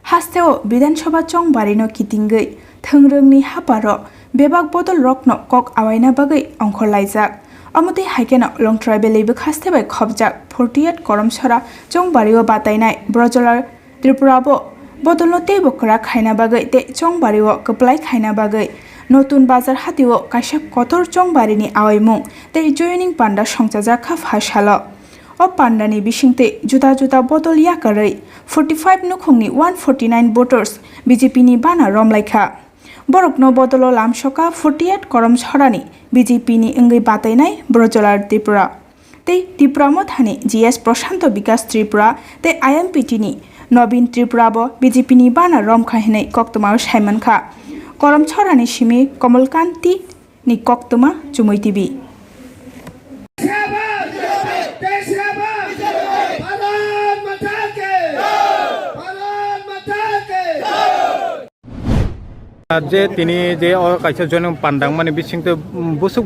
हास्तेओ विधानसभा चंग बारिनो कितिंगै थोंरोंनि हापारो बेबाक बदल रकनो कक आवायना बागै अंखरलायजाक अमते हाइकेनो लं ट्राइबेलैबो खास्तेबाय खबजाक 48 करमसरा चंग बारिओ बातायनाय ब्रजलार त्रिपुराबो बदलनो ते बकरा खायना बागै ते चंग बारिओ कप्लाय खायना बागै नतुन बाजार हातिओ काइसा कतर चंग बारिनि आवायमुं ते जयनिं panda संचाजाखा फाशालो o pandani bisingte juda juda botol yakarei 45 nukhungni 149 voters BJP ni bana romlaikha borokno botolo lamsoka 48 korom chorani BJP ni engei batainai brojolar tripura tei tripura mothani GS Prashanto Bikas Tripura tei IMPT ni Nobin Tripura bo BJP ni bana romkha hinai koktoma saimankha korom chorani simi Komalkanti ni koktoma chumoi TV जे तिनी जे काइसा जयन पांडांग माने बिसिंते बुसुक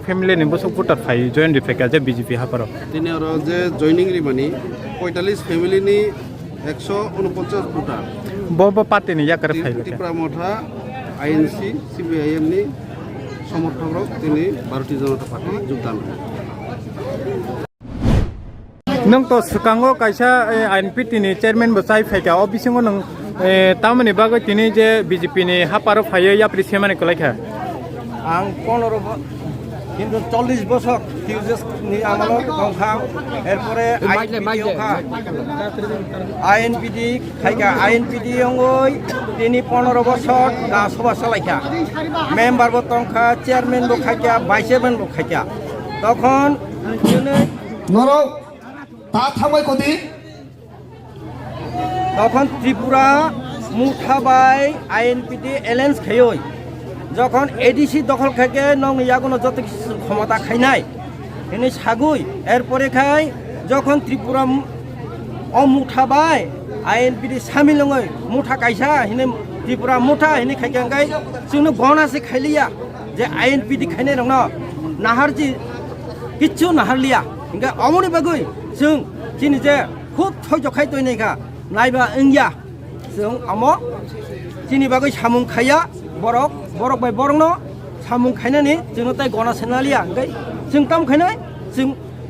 family नि बुसुक voter phi जयन रिफेका जे BJP हापारो तिनी और जे joining रि माने 45 family नि 149 voter बब party नि याकर फाइ त्रिपुरा मथा आईएनसी सीपीआईएम नि समर्थक रक तिनी भारतीय जनता पार्टी योगदान नों तो सुकांगो काइसा आईएनपीटी नि चेयरमैन बसाइ फाइका ओ बिसिंगो नों तामनि बागै तिनी जे बीजेपी नि हापारो फाइयो याप्रि सेमाने कलाइखा आं 15 কিন্তু 40 বছর টিউজেস নি আমলো দংখা এরপরে আইএনপিডি খাইকা আইএনপিডি অঙ্গই তিনি 15 বছর না সভা চালাইকা মেম্বার বো দংখা চেয়ারম্যান বো খাইকা ভাইস চেয়ারম্যান বো খাইকা তখন নর তা থামাই কদি তখন ত্রিপুরা মুঠাবাই আইএনপিডি এলায়েন্স খাইয় যখন এডিসি দখল খাইকে নং ইয়াগুনো যত ক্ষমতা খাইনাই এনে সাগুই এরপরে খাই যখন ত্রিপুরা অমুঠাবাই আইএনপিডি সামিল লঙই মুঠা কাইসা হিনে ত্রিপুরা মুঠা হিনে খাইকাঙ্গাই जोंनो गनासे खाइलिया जे आईएनपिडि खाइनाय रंनो नाहारजि किच्छु नाहारलिया इंगा अमनि बागै जों जिनि जे खुब थयज खाइ तयनायखा नायबा इंगिया जों आमो जिनि बागै सामुं खाइया borok bai borokno samung khainani जोंनो ताइ गना सेनालिया ओंखाय जों ताम खाइनाय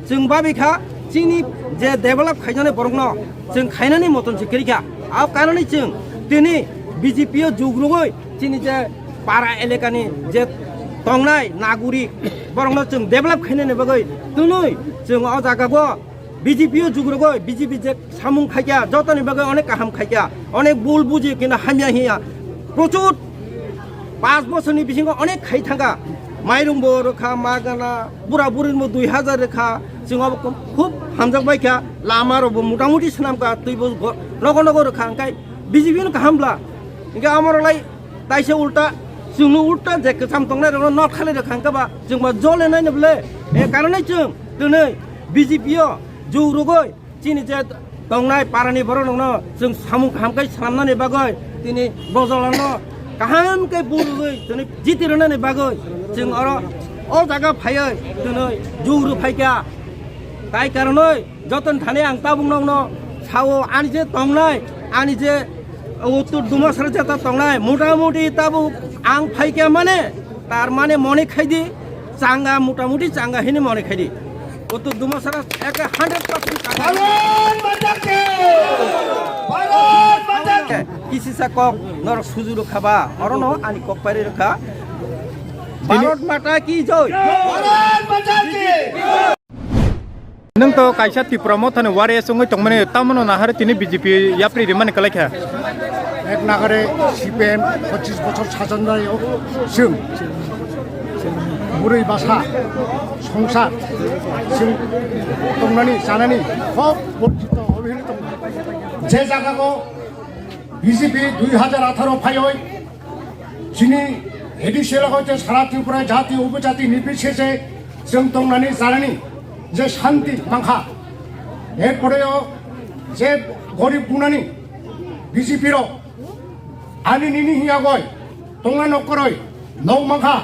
जों बाबिखा जोंनि जे डेभेलप खाइजानाय borokno जों खाइनानि मतन सिखिरिखा आव कारणे जों दिनै बिजेपिओ जुग्रुगै जोंनि जे पारा एलेकानि जे तंनाय नागरिक borokno जों डेभेलप खाइनायनि बागै दिनै जों अ जागागो बिजेपिओ जुग्रुगै बिजेपि जे सामुं खाइया जतनि बागै अनेक काहाम खाइया अनेक बुल बुजि किना हामिया हिया प्रचुर 5 বছরনি বিসিং অনেক খাই থাকা মাইরংবো রখা মাগানা বুড়া বুড়ির মো 2000 রেখা जों খুব হামজাকবাইকা লামারবো মোটামুটি সানামকা তুইবো নগনগ রখা কাই বিজেপিनो কাহামब्ला ইনকা আমরলাই তাইসে উল্টা जोंनो उल्टा जे कसाम तंनाय रनो नट खाले रखांकाबा जोंबा जले नायनोब्ले ए कारणे जों दिनै बिजेपिओ जौरुगै जिनि जे तंनाय पारानि बर नंनो जों सामुं खामकाय सामनानै बागै दिनै बजलानो kaham ke bului tuni jitirana ne bagoi जों अरो ओ जागा फायै दिनै जौरु फाइका ताइ कारनै जतन थाने आं ता बुंनांनो सावो आनि जे तंनाय आनि जे उत्तर दुमासरा जेता तंनाय मोटामुटी ताबु आं फाइका माने तार माने मने खाइदि चांगा मोटामुटी चांगा हिने मने खाइदि उत्तर दुमासरा एके 100% किसी কক নর সুজু রখাবা অরণ আনি কক পারি রখা ভারত মাতা কি জয় ভারত মাতা কি नों तो काइसा त्रिपुरा मथाने वारे संगै तंमाने तामनो नाहारे तिनि बीजेपी याप्रि रिमाने कलाइखा एक नागारे सीपीएम 25 বছর সাজাनायाव जों बुरै बासा संसार जों तंनानि जानानि सब बर्जित अबहेलित जे जागाखौ बीजेपी 2018 फाइय जिनि एडिसिएल हयतो सारा त्रिपुरा जाति उपजाति निर्बिशेषे जों तंनानि जानानि जे शांति मांखा एरपरेও जे गरीब गुनानि बीजेपी रो आनि निनि हिया गय तंना नकरय नौ मांखा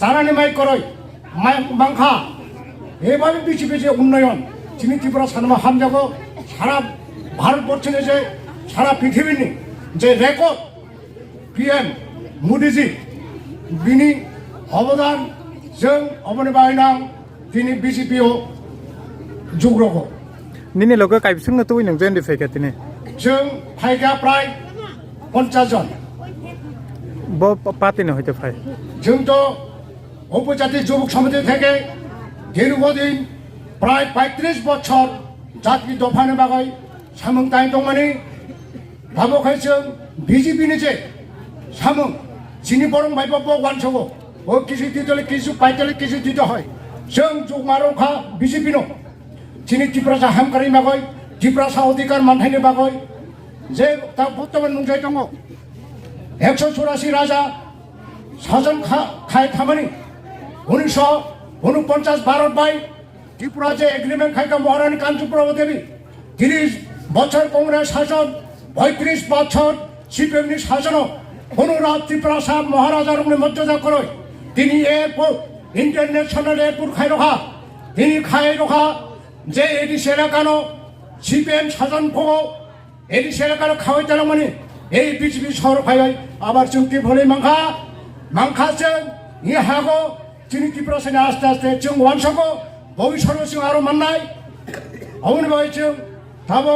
जानानि माइ करय मांखा एबारे बीजेपी जे उन्नयन जिनि त्रिपुरा सानमा हामजागो सारा भारतबर्षनि जे सारा पृथिबीनि যে রেকর্ড PM मुदिजी बिनि अबदान जों अबनि बायनां दिनै BJPआव जुग्रखौ निने लोगो काइबिसंनो तो नों जेन फैखा तिने जों फायगा प्राय 50 जन ब पार्टीनो হইতে ফাই जों तो उपजाति যুবক সমিতি থেকে দীর্ঘদিন প্রায় 35 বছর জাতি দফানে বাগাই সামংতাই দংমানি ভাবखाय जों BJPनि जे সামং চিনি বরং ভাইবাবো ওয়ানসগো ও কিছু দিতলে কিছু পাইতলে কিছু দিতে হয় जों जुगमारखा BJPनो চিনি ত্রিপুরা হামকারি বাগৈ ত্রিপুরা অধিকার মানথাইनि বাগৈ যে তা বর্তমান নুজাই दङ 184 রাজা সাজন খায় খামানি 1949 ভারত বাই ত্রিপুরা যে এগ্রিমেন্ট খাইকা মহারানী কাঞ্চনপ্রভা দেবী 30 বছর কংগ্রেস শাসন 35 বছর সিপিএমনি শাসন অনুরাগ ত্রিপুরা সাহেব মহারাজার মর্যাদা করে তিনি এরপর ইন্টারন্যাশনাল এয়ারপোর্ট খাই রখা তিনি খাই রখা যে এটি সেরাকানো সিপিএম শাসন ভোগ এটি সেরাকানো খাওয়াই তারা মানে এই বিজেপি শহর খাই আবার চুক্তি ভরে মাংখাজों ই হাগো চিনি ত্রিপুরা সেনা আস্তে আস্তে जों ওয়ানসকো ভবিষ্যৎ जों আরো মাননাই অবনি ভাইजों থাবো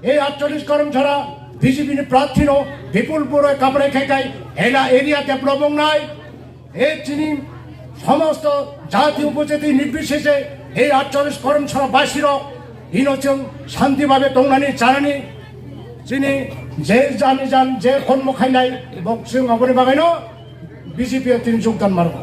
এই 48 কর্মচারা বিজেপিनि প্রার্থীনো বিপুলপুরে কাপড়ে খেকাই এলা এরিয়া ডেভেলপমেন্ট নাই এই চিনি সমস্ত জাতি উপজাতি নির্বিশেষে এই 48 কর্মচারা বাসীর ইনোচং শান্তিভাবে দংনানি জানানি চিনি যে জানি জান যে কর্ম খাইনাই বক্সিং অবনি বাগাইনো বিজেপি তিনি যোগদান মারব